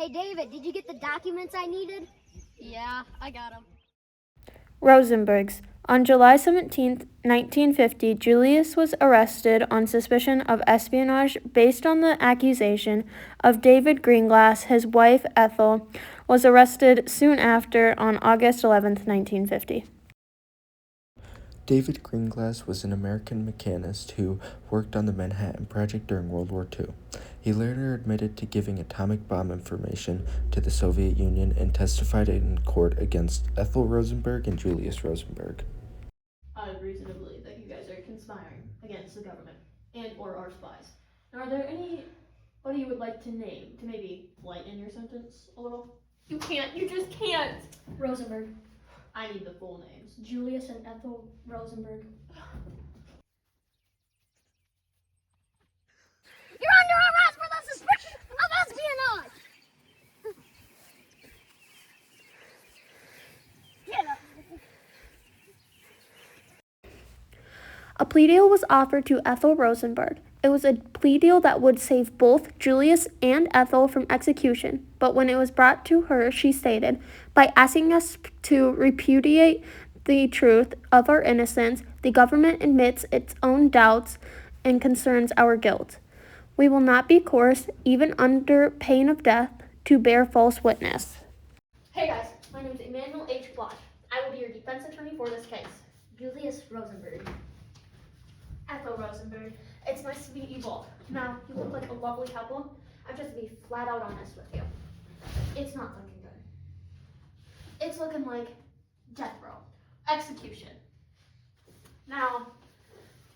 Hey, David, did you get the documents I needed? Yeah, I got them. Rosenbergs. On July 17, 1950, Julius was arrested on suspicion of espionage based on the accusation of David Greenglass. His wife, Ethel, was arrested soon after on August 11, 1950. David Greenglass was an American mechanist who worked on the Manhattan Project during World War II. He later admitted to giving atomic bomb information to the Soviet Union and testified in court against Ethel Rosenberg and Julius Rosenberg. I have reason to believe that you guys are conspiring against the government and or our spies. Now, are there anybody you would like to name to maybe lighten your sentence a little? You can't. You just can't. Rosenberg. I need the full names. Julius and Ethel Rosenberg. You're under arrest for the suspicion of espionage! Get up. A plea deal was offered to Ethel Rosenberg. It was a plea deal that would save both Julius and Ethel from execution, but when it was brought to her, she stated, "By asking us to repudiate the truth of our innocence, the government admits its own doubts and concerns our guilt. We will not be coerced, even under pain of death, to bear false witness." Hey guys, my name is Emmanuel H. Bloch. I will be your defense attorney for this case. Julius Rosenberg. Ethel Rosenberg. It's nice to meet you both. Now, you look like a lovely couple. I'm just to be flat out honest with you. It's not looking good. It's looking like death row, execution. Now,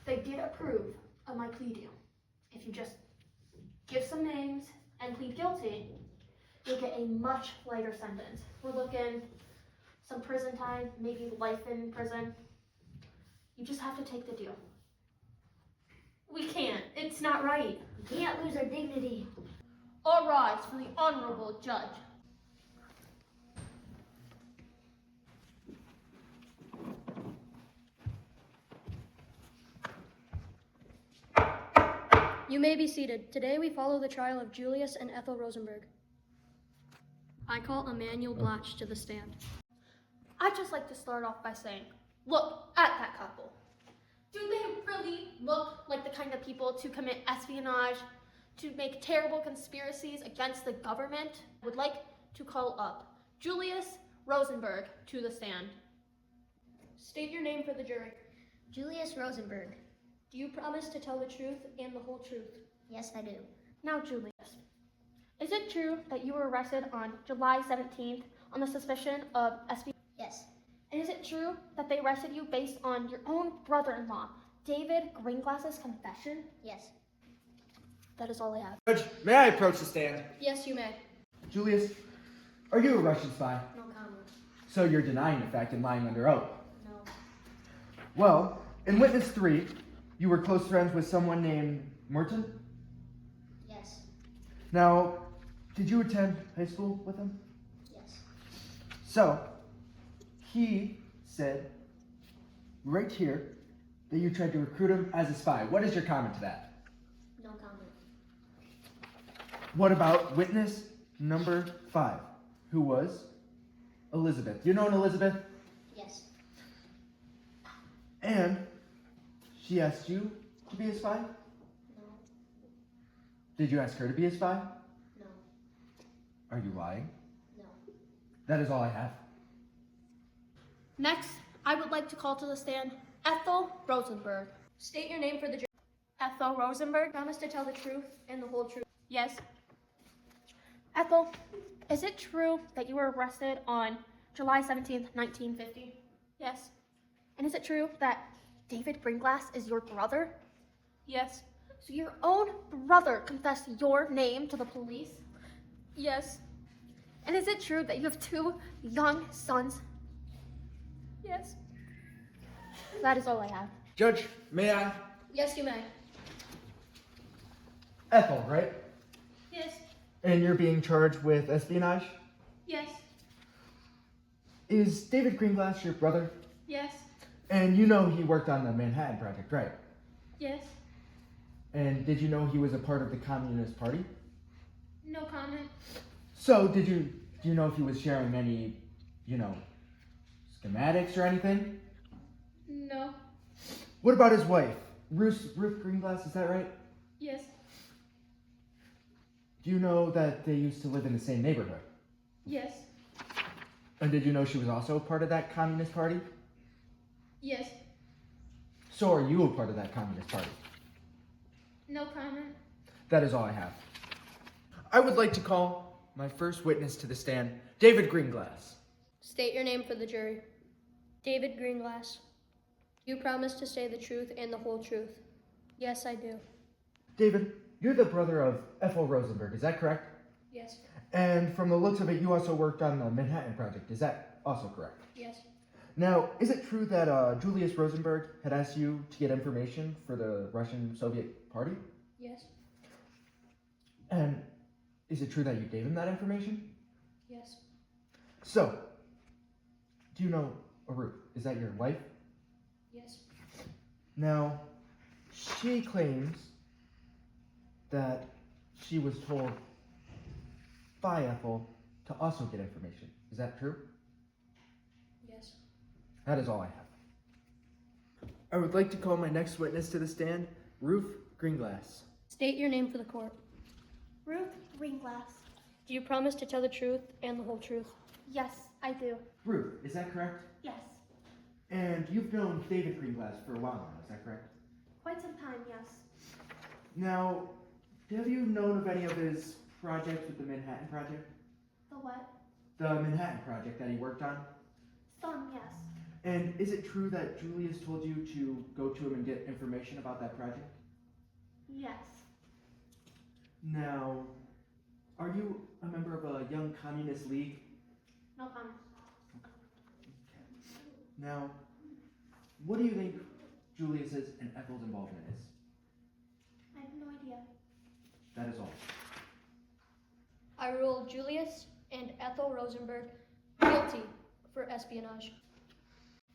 they did approve of my plea deal. If you just give some names and plead guilty, you'll get a much lighter sentence. We're looking some prison time, maybe life in prison. You just have to take the deal. We can't. It's not right. We can't lose our dignity. All rise for the honorable judge. You may be seated. Today we follow the trial of Julius and Ethel Rosenberg. I call Emmanuel Bloch to the stand. I'd just like to start off by saying, look at that couple. Do they really look like the kind of people to commit espionage, to make terrible conspiracies against the government? I would like to call up Julius Rosenberg to the stand. State your name for the jury. Julius Rosenberg. Do you promise to tell the truth and the whole truth? Yes, I do. Now, Julius, is it true that you were arrested on July 17th on the suspicion of espionage? Yes. And is it true that they arrested you based on your own brother-in-law, David Greenglass's confession? Yes. That is all I have. Judge, may I approach the stand? Yes, you may. Julius, are you a Russian spy? No comment. So you're denying the fact and lying under oath. No. Well, in witness 3, you were close friends with someone named Merton? Yes. Now, did you attend high school with him? Yes. So, he said right here that you tried to recruit him as a spy. What is your comment to that? No comment. What about witness number 5, who was Elizabeth? You know Elizabeth? Yes. And she asked you to be a spy? No. Did you ask her to be a spy? No. Are you lying? No. That is all I have. Next, I would like to call to the stand Ethel Rosenberg. State your name for the jury. Ethel Rosenberg, Promise to tell the truth and the whole truth. yes. Ethel, is it true that you were arrested on July 17th, 1950? Yes. And is it true that David Greenglass is your brother? Yes. So your own brother confessed your name to the police? Yes. And is it true that you have 2 young sons? Yes. That is all I have. Judge, may I? Yes, you may. Ethel, right? Yes. And you're being charged with espionage? Yes. Is David Greenglass your brother? Yes. And you know he worked on the Manhattan Project, right? Yes. And did you know he was a part of the Communist Party? No comment. So, do you know if he was sharing any, schematics or anything? No. What about his wife? Ruth Greenglass, is that right? Yes. Do you know that they used to live in the same neighborhood? Yes. And did you know she was also a part of that Communist Party? Yes. So are you a part of that Communist Party? No comment. That is all I have. I would like to call my first witness to the stand, David Greenglass. State your name for the jury. David Greenglass. You promise to say the truth and the whole truth. Yes, I do. David, you're the brother of Ethel Rosenberg, is that correct? Yes. And from the looks of it, you also worked on the Manhattan Project, is that also correct? Yes. Now, is it true that Julius Rosenberg had asked you to get information for the Russian-Soviet party? Yes. And is it true that you gave him that information? Yes. So, do you know Ruth? Is that your wife? Yes. Now, she claims that she was told by Ethel to also get information. Is that true? Yes. That is all I have. I would like to call my next witness to the stand, Ruth Greenglass. State your name for the court. Ruth Greenglass. Do you promise to tell the truth and the whole truth? Yes, I do. Ruth, is that correct? Yes. And you've known David Greenglass for a while now, is that correct? Quite some time, yes. Now, have you known of any of his projects with the Manhattan Project? The what? The Manhattan Project that he worked on? Some, yes. And is it true that Julius told you to go to him and get information about that project? Yes. Now, are you a member of a Young Communist League? No comment. Now, what do you think Julius's and Ethel's involvement is? I have no idea. That is all. I rule Julius and Ethel Rosenberg guilty for espionage.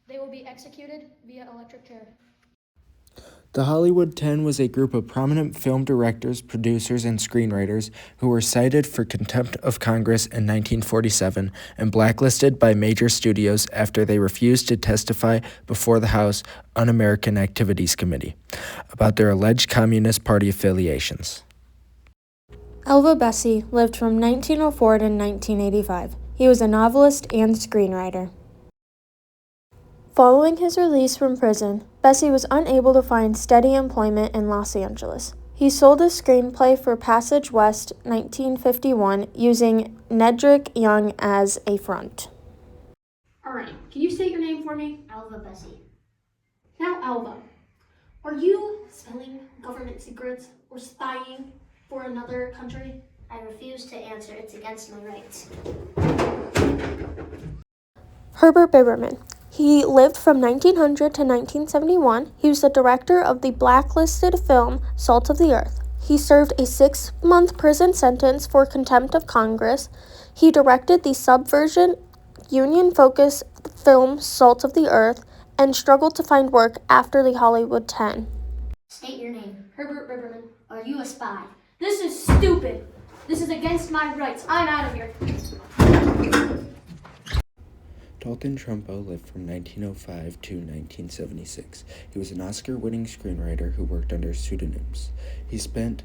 They will be executed via electric chair. The Hollywood 10 was a group of prominent film directors, producers, and screenwriters who were cited for contempt of Congress in 1947 and blacklisted by major studios after they refused to testify before the House Un-American Activities Committee about their alleged Communist Party affiliations. Elva Bessey lived from 1904 to 1985. He was a novelist and screenwriter. Following his release from prison, Bessey was unable to find steady employment in Los Angeles. He sold a screenplay for Passage West 1951 using Nedrick Young as a front. Alright, can you state your name for me? Alva Bessey. Now, Alva, are you selling government secrets or spying for another country? I refuse to answer. It's against my rights. Herbert Biberman. He lived from 1900 to 1971. He was the director of the blacklisted film Salt of the Earth. He served a 6-month prison sentence for contempt of Congress. He directed the subversion, union-focused film Salt of the Earth and struggled to find work after the Hollywood 10. State your name. Herbert Biberman. Are you a spy? This is stupid. This is against my rights. I'm out of here. Dalton Trumbo lived from 1905 to 1976. He was an Oscar-winning screenwriter who worked under pseudonyms. He spent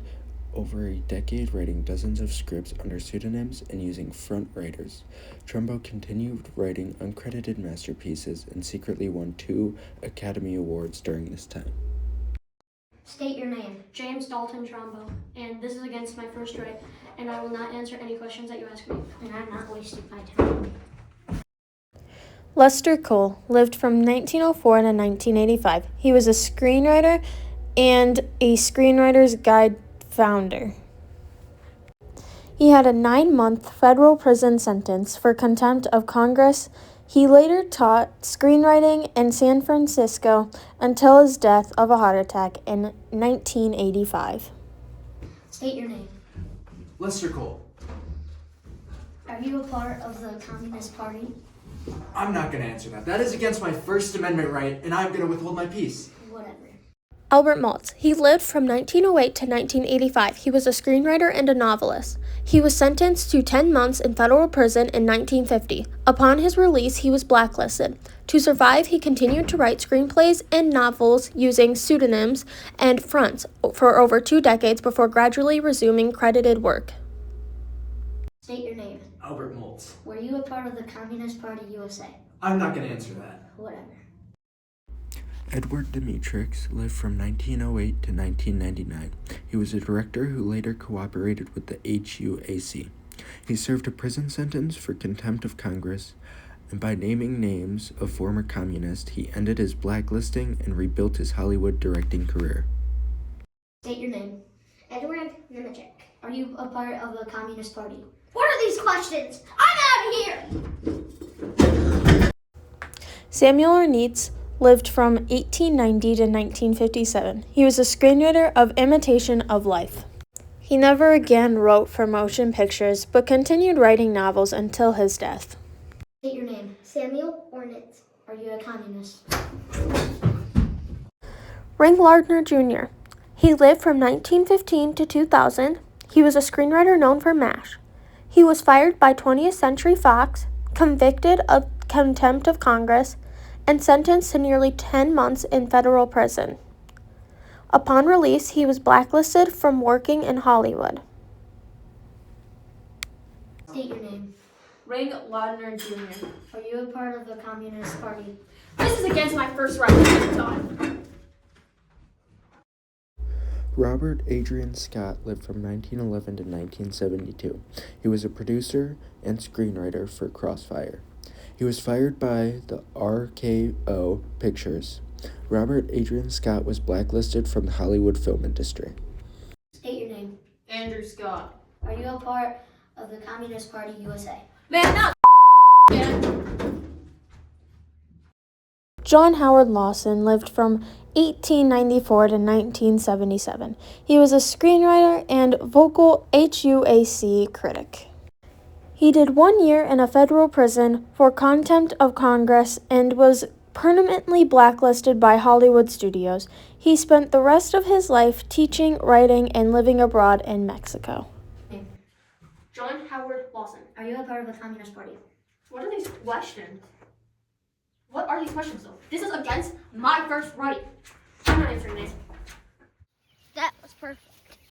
over a decade writing dozens of scripts under pseudonyms and using front writers. Trumbo continued writing uncredited masterpieces and secretly won 2 Academy Awards during this time. State your name. James Dalton Trumbo. And this is against my first right, and I will not answer any questions that you ask me. And I'm not wasting my time. Lester Cole lived from 1904 to 1985. He was a screenwriter and a Screenwriter's Guide founder. He had a 9-month federal prison sentence for contempt of Congress. He later taught screenwriting in San Francisco until his death of a heart attack in 1985. State your name. Lester Cole. Are you a part of the Communist Party? I'm not going to answer that. That is against my First Amendment right, and I'm going to withhold my peace. Whatever. Albert Maltz. He lived from 1908 to 1985. He was a screenwriter and a novelist. He was sentenced to 10 months in federal prison in 1950. Upon his release, he was blacklisted. To survive, he continued to write screenplays and novels using pseudonyms and fronts for over 2 decades before gradually resuming credited work. State your name. Albert Moltz. Were you a part of the Communist Party USA? I'm not going to answer that. Whatever. Edward Dmytruk lived from 1908 to 1999. He was a director who later cooperated with the HUAC. He served a prison sentence for contempt of Congress, and by naming names of former communists, he ended his blacklisting and rebuilt his Hollywood directing career. State your name. Edward Nemechek. Are you a part of the Communist Party? What are these questions? I'm out of here! Samuel Ornitz lived from 1890 to 1957. He was a screenwriter of Imitation of Life. He never again wrote for motion pictures, but continued writing novels until his death. State your name. Samuel Ornitz. Are you a communist? Ring Lardner Jr. He lived from 1915 to 2000. He was a screenwriter known for MASH. He was fired by 20th Century Fox, convicted of contempt of Congress, and sentenced to nearly 10 months in federal prison. Upon release, he was blacklisted from working in Hollywood. State your name. Ring Lardner Jr. Are you a part of the Communist Party? This is against my First Right time. Robert Adrian Scott lived from 1911 to 1972. He was a producer and screenwriter for Crossfire. He was fired by the RKO Pictures. Robert Adrian Scott was blacklisted from the Hollywood film industry. State your name. Andrew Scott. Are you a part of the Communist Party USA? Man, not man. John Howard Lawson lived from 1894 to 1977. He was a screenwriter and vocal HUAC critic. He did 1 year in a federal prison for contempt of Congress and was permanently blacklisted by Hollywood studios. He spent the rest of his life teaching, writing, and living abroad in Mexico. John Howard Lawson. Are you a part of the Communist Party? What are these questions? What are these questions though? This is against my First Right. I'm not answering this. That was perfect.